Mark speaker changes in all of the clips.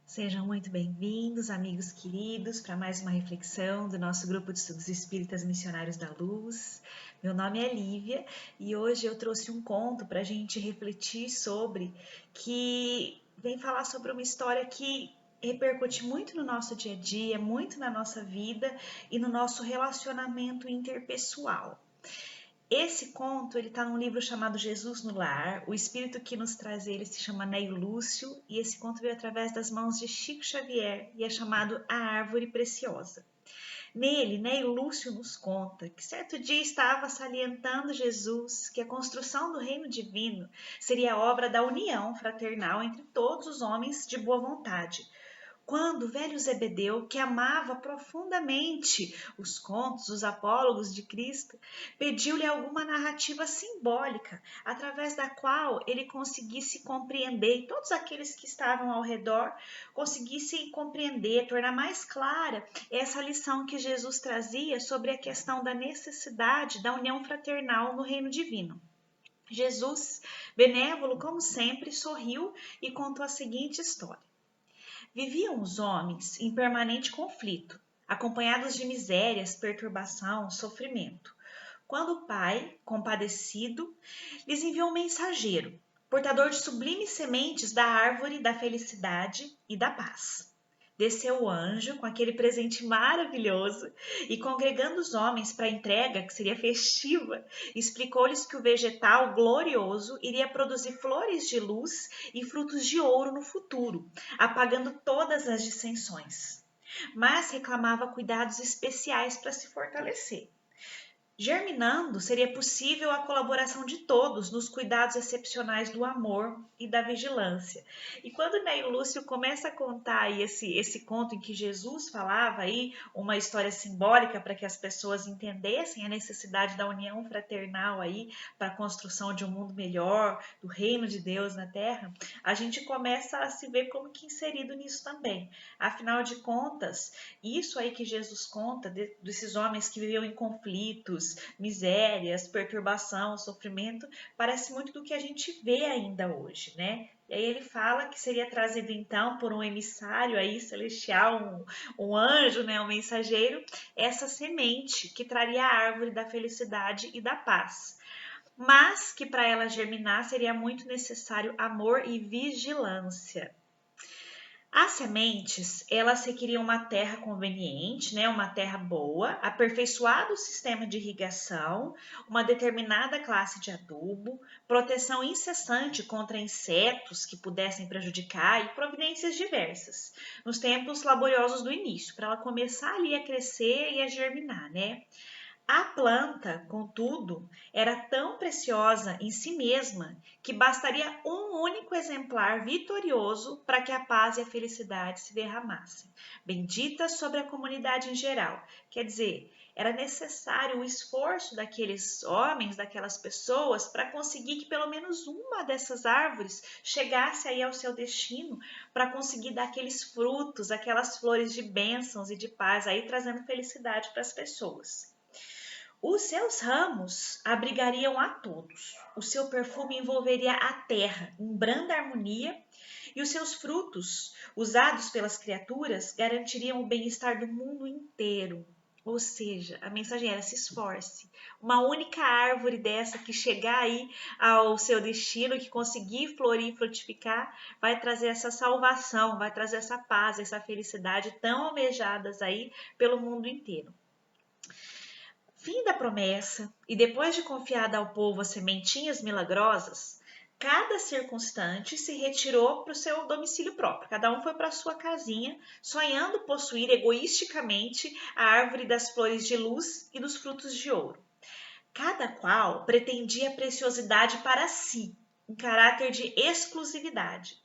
Speaker 1: Sejam muito bem-vindos, amigos queridos, para mais uma reflexão do nosso grupo de estudos espíritas missionários da luz. Meu nome é Lívia e hoje eu trouxe um conto para a gente refletir sobre, que vem falar sobre uma história que repercute muito no nosso dia a dia, muito na nossa vida e no nosso relacionamento interpessoal. Esse conto ele está num livro chamado Jesus no Lar. O espírito que nos traz ele se chama Neio Lúcio e esse conto veio através das mãos de Chico Xavier e é chamado A Árvore Preciosa. Nele, Neio Lúcio nos conta que certo dia estava salientando Jesus que a construção do reino divino seria obra da união fraternal entre todos os homens de boa vontade, quando o velho Zebedeu, que amava profundamente os contos, os apólogos de Cristo, pediu-lhe alguma narrativa simbólica, através da qual ele conseguisse compreender, e todos aqueles que estavam ao redor conseguissem compreender, tornar mais clara essa lição que Jesus trazia sobre a questão da necessidade da união fraternal no reino divino. Jesus, benévolo como sempre, sorriu e contou a seguinte história. Viviam os homens em permanente conflito, acompanhados de misérias, perturbação, sofrimento, quando o Pai, compadecido, lhes enviou um mensageiro, portador de sublimes sementes da árvore da felicidade e da paz. Desceu o anjo com aquele presente maravilhoso e, congregando os homens para a entrega, que seria festiva, explicou-lhes que o vegetal glorioso iria produzir flores de luz e frutos de ouro no futuro, apagando todas as dissensões. Mas reclamava cuidados especiais para se fortalecer. Germinando, seria possível a colaboração de todos nos cuidados excepcionais do amor e da vigilância. E quando Neio Lúcio começa a contar aí esse conto em que Jesus falava aí uma história simbólica para que as pessoas entendessem a necessidade da união fraternal aí para a construção de um mundo melhor, do reino de Deus na Terra, a gente começa a se ver como que inserido nisso também. Afinal de contas, isso aí que Jesus conta desses homens que viviam em conflitos, misérias, perturbação, sofrimento, parece muito do que a gente vê ainda hoje, né? E aí ele fala que seria trazido então por um emissário aí celestial, um anjo, né, um mensageiro, essa semente que traria a árvore da felicidade e da paz. Mas que para ela germinar seria muito necessário amor e vigilância. As sementes, elas requeriam uma terra conveniente, né, uma terra boa, aperfeiçoado sistema de irrigação, uma determinada classe de adubo, proteção incessante contra insetos que pudessem prejudicar e providências diversas, nos tempos laboriosos do início, para ela começar ali a crescer e a germinar, né? A planta, contudo, era tão preciosa em si mesma que bastaria um único exemplar vitorioso para que a paz e a felicidade se derramassem, bendita sobre a comunidade em geral. Quer dizer, era necessário o esforço daqueles homens, daquelas pessoas, para conseguir que pelo menos uma dessas árvores chegasse aí ao seu destino, para conseguir dar aqueles frutos, aquelas flores de bênçãos e de paz, aí trazendo felicidade para as pessoas. Os seus ramos abrigariam a todos, o seu perfume envolveria a terra em branda harmonia e os seus frutos, usados pelas criaturas, garantiriam o bem-estar do mundo inteiro. Ou seja, a mensagem era: se esforce. Uma única árvore dessa que chegar aí ao seu destino, que conseguir florir e frutificar, vai trazer essa salvação, vai trazer essa paz, essa felicidade tão almejadas aí pelo mundo inteiro. Fim da promessa, e depois de confiada ao povo as sementinhas milagrosas, cada circunstante se retirou para o seu domicílio próprio. Cada um foi para a sua casinha, sonhando possuir egoisticamente a árvore das flores de luz e dos frutos de ouro. Cada qual pretendia preciosidade para si, em caráter de exclusividade.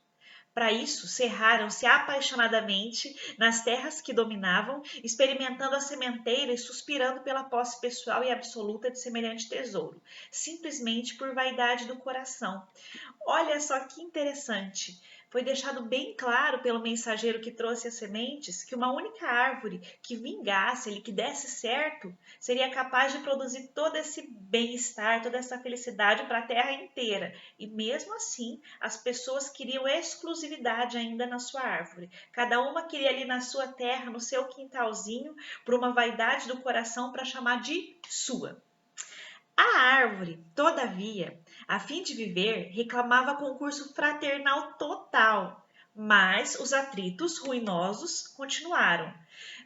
Speaker 1: Para isso, cerraram-se apaixonadamente nas terras que dominavam, experimentando a sementeira e suspirando pela posse pessoal e absoluta de semelhante tesouro, simplesmente por vaidade do coração. Olha só que interessante. foi deixado bem claro pelo mensageiro que trouxe as sementes que uma única árvore que vingasse, que desse certo, seria capaz de produzir todo esse bem-estar, toda essa felicidade para a terra inteira. E mesmo assim, as pessoas queriam exclusividade ainda na sua árvore. Cada uma queria ali na sua terra, no seu quintalzinho, por uma vaidade do coração para chamar de sua. A árvore, todavia, a fim de viver, reclamava concurso fraternal total, mas os atritos ruinosos continuaram.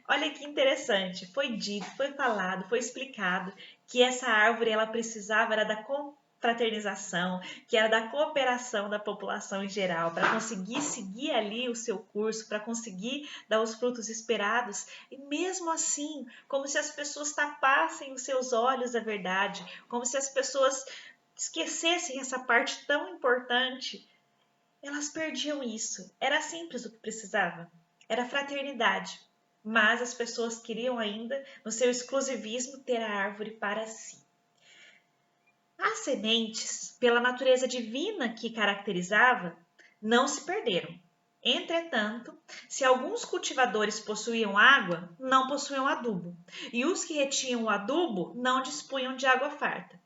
Speaker 1: Olha que interessante, foi dito, foi falado, foi explicado que essa árvore ela precisava era da confraternização, que era da cooperação da população em geral, para conseguir seguir ali o seu curso, para conseguir dar os frutos esperados. E mesmo assim, como se as pessoas tapassem os seus olhos da verdade, como se as pessoas esquecessem essa parte tão importante, elas perdiam isso. Era simples o que precisava. Era fraternidade. Mas as pessoas queriam ainda, no seu exclusivismo, ter a árvore para si. As sementes, pela natureza divina que caracterizava, não se perderam. Entretanto, se alguns cultivadores possuíam água, não possuíam adubo, e os que retinham o adubo não dispunham de água farta.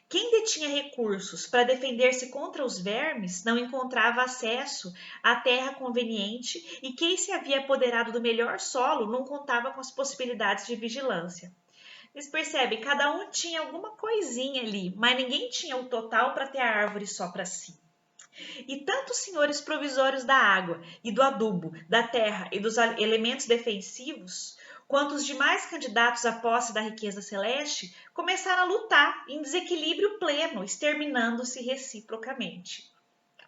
Speaker 1: Quem detinha recursos para defender-se contra os vermes não encontrava acesso à terra conveniente e quem se havia apoderado do melhor solo não contava com as possibilidades de vigilância. Vocês percebem, cada um tinha alguma coisinha ali, mas ninguém tinha o total para ter a árvore só para si. E tanto os senhores provisórios da água e do adubo, da terra e dos elementos defensivos, quanto os demais candidatos à posse da riqueza celeste, começaram a lutar em desequilíbrio pleno, exterminando-se reciprocamente.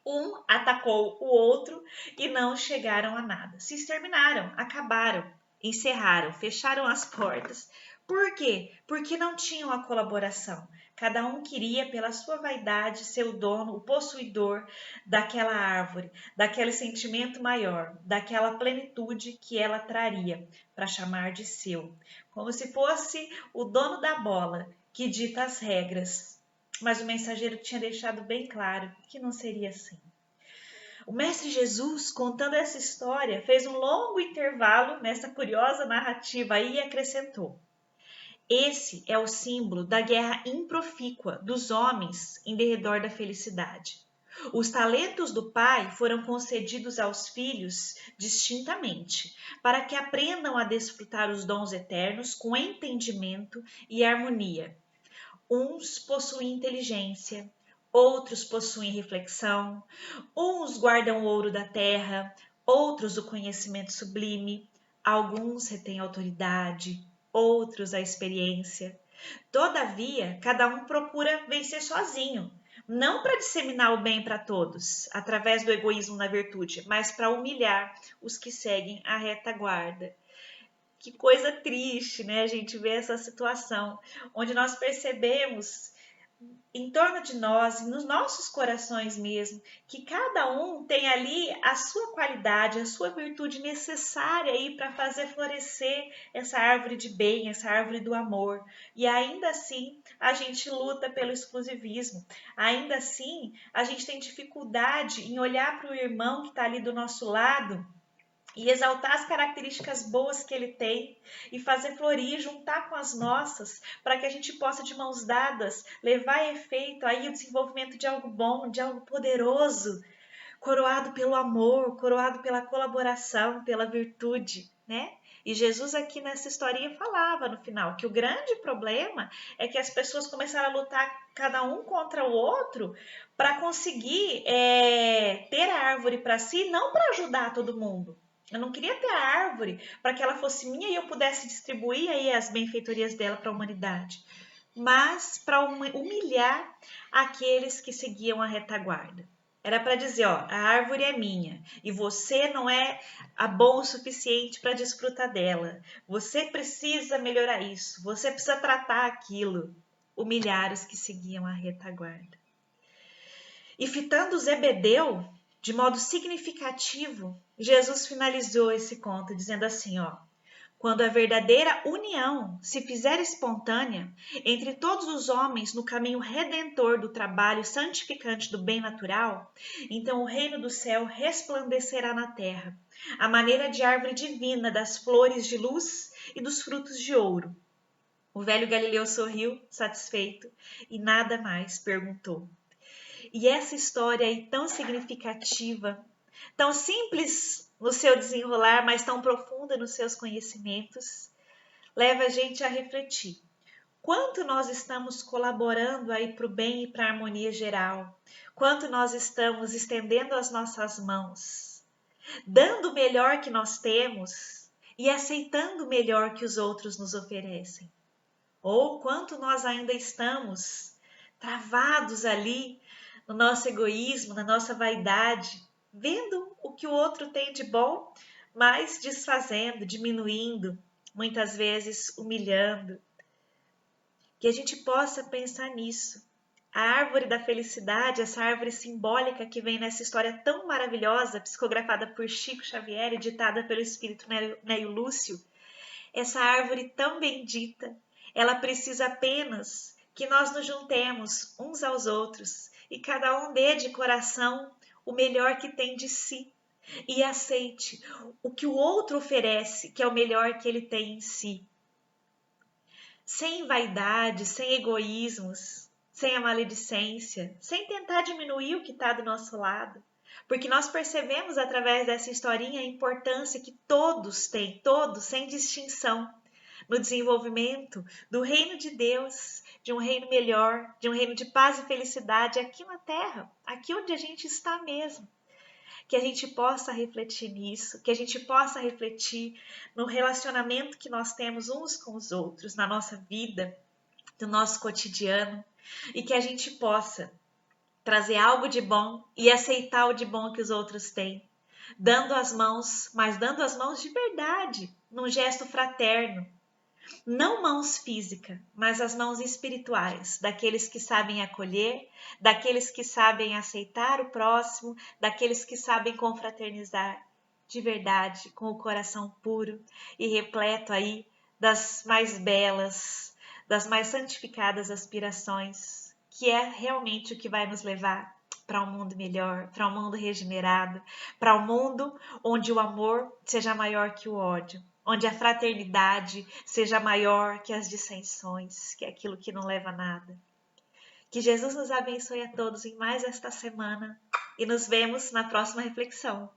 Speaker 1: Um atacou o outro e não chegaram a nada. Se exterminaram, acabaram, encerraram, fecharam as portas. Por quê? Porque não tinham a colaboração. Cada um queria, pela sua vaidade, ser o dono, o possuidor daquela árvore, daquele sentimento maior, daquela plenitude que ela traria para chamar de seu. Como se fosse o dono da bola que dita as regras. Mas o mensageiro tinha deixado bem claro que não seria assim. O Mestre Jesus, contando essa história, fez um longo intervalo nessa curiosa narrativa e acrescentou: esse é o símbolo da guerra improfícua dos homens em derredor da felicidade. Os talentos do Pai foram concedidos aos filhos distintamente, para que aprendam a desfrutar os dons eternos com entendimento e harmonia. Uns possuem inteligência, outros possuem reflexão, uns guardam o ouro da terra, outros o conhecimento sublime, alguns retêm autoridade, outros a experiência. Todavia, cada um procura vencer sozinho, não para disseminar o bem para todos, através do egoísmo na virtude, mas para humilhar os que seguem a retaguarda. Que coisa triste, né? A gente vê essa situação, onde nós percebemos em torno de nós, nos nossos corações mesmo, que cada um tem ali a sua qualidade, a sua virtude necessária aí para fazer florescer essa árvore de bem, essa árvore do amor. E ainda assim, a gente luta pelo exclusivismo. Ainda assim, a gente tem dificuldade em olhar para o irmão que está ali do nosso lado e exaltar as características boas que ele tem e fazer florir, juntar com as nossas, para que a gente possa de mãos dadas levar a efeito aí o desenvolvimento de algo bom, de algo poderoso, coroado pelo amor, coroado pela colaboração, pela virtude, né? E Jesus aqui nessa historinha falava no final que o grande problema é que as pessoas começaram a lutar cada um contra o outro para conseguir ter a árvore para si, não para ajudar todo mundo. Eu não queria ter a árvore para que ela fosse minha e eu pudesse distribuir aí as benfeitorias dela para a humanidade, mas para humilhar aqueles que seguiam a retaguarda. Era para dizer, ó, a árvore é minha e você não é bom o suficiente para desfrutar dela. Você precisa melhorar isso, você precisa tratar aquilo. Humilhar os que seguiam a retaguarda. E fitando Zebedeu, de modo significativo, Jesus finalizou esse conto dizendo assim, ó: quando a verdadeira união se fizer espontânea entre todos os homens no caminho redentor do trabalho santificante do bem natural, então o reino do céu resplandecerá na terra, à maneira de árvore divina das flores de luz e dos frutos de ouro. O velho Galileu sorriu, satisfeito, e nada mais perguntou. E essa história aí tão significativa, tão simples no seu desenrolar, mas tão profunda nos seus conhecimentos, leva a gente a refletir. Quanto nós estamos colaborando aí para o bem e para a harmonia geral? Quanto nós estamos estendendo as nossas mãos, dando o melhor que nós temos e aceitando o melhor que os outros nos oferecem? Ou quanto nós ainda estamos travados ali no nosso egoísmo, na nossa vaidade, vendo o que o outro tem de bom, mas desfazendo, diminuindo, muitas vezes humilhando. Que a gente possa pensar nisso. A árvore da felicidade, essa árvore simbólica que vem nessa história tão maravilhosa, psicografada por Chico Xavier e ditada pelo espírito Neio Lúcio, essa árvore tão bendita, ela precisa apenas que nós nos juntemos uns aos outros e cada um dê de coração o melhor que tem de si e aceite o que o outro oferece, que é o melhor que ele tem em si. Sem vaidade, sem egoísmos, sem a maledicência, sem tentar diminuir o que está do nosso lado. Porque nós percebemos através dessa historinha a importância que todos têm, todos, sem distinção, no desenvolvimento do reino de Deus, de um reino melhor, de um reino de paz e felicidade aqui na Terra, aqui onde a gente está mesmo. Que a gente possa refletir nisso, que a gente possa refletir no relacionamento que nós temos uns com os outros, na nossa vida, no nosso cotidiano, e que a gente possa trazer algo de bom e aceitar o de bom que os outros têm, dando as mãos, mas dando as mãos de verdade, num gesto fraterno. Não mãos físicas, mas as mãos espirituais, daqueles que sabem acolher, daqueles que sabem aceitar o próximo, daqueles que sabem confraternizar de verdade, com o coração puro e repleto aí das mais belas, das mais santificadas aspirações, que é realmente o que vai nos levar para um mundo melhor, para um mundo regenerado, para um mundo onde o amor seja maior que o ódio, onde a fraternidade seja maior que as dissensões, que é aquilo que não leva a nada. Que Jesus nos abençoe a todos em mais esta semana e nos vemos na próxima reflexão.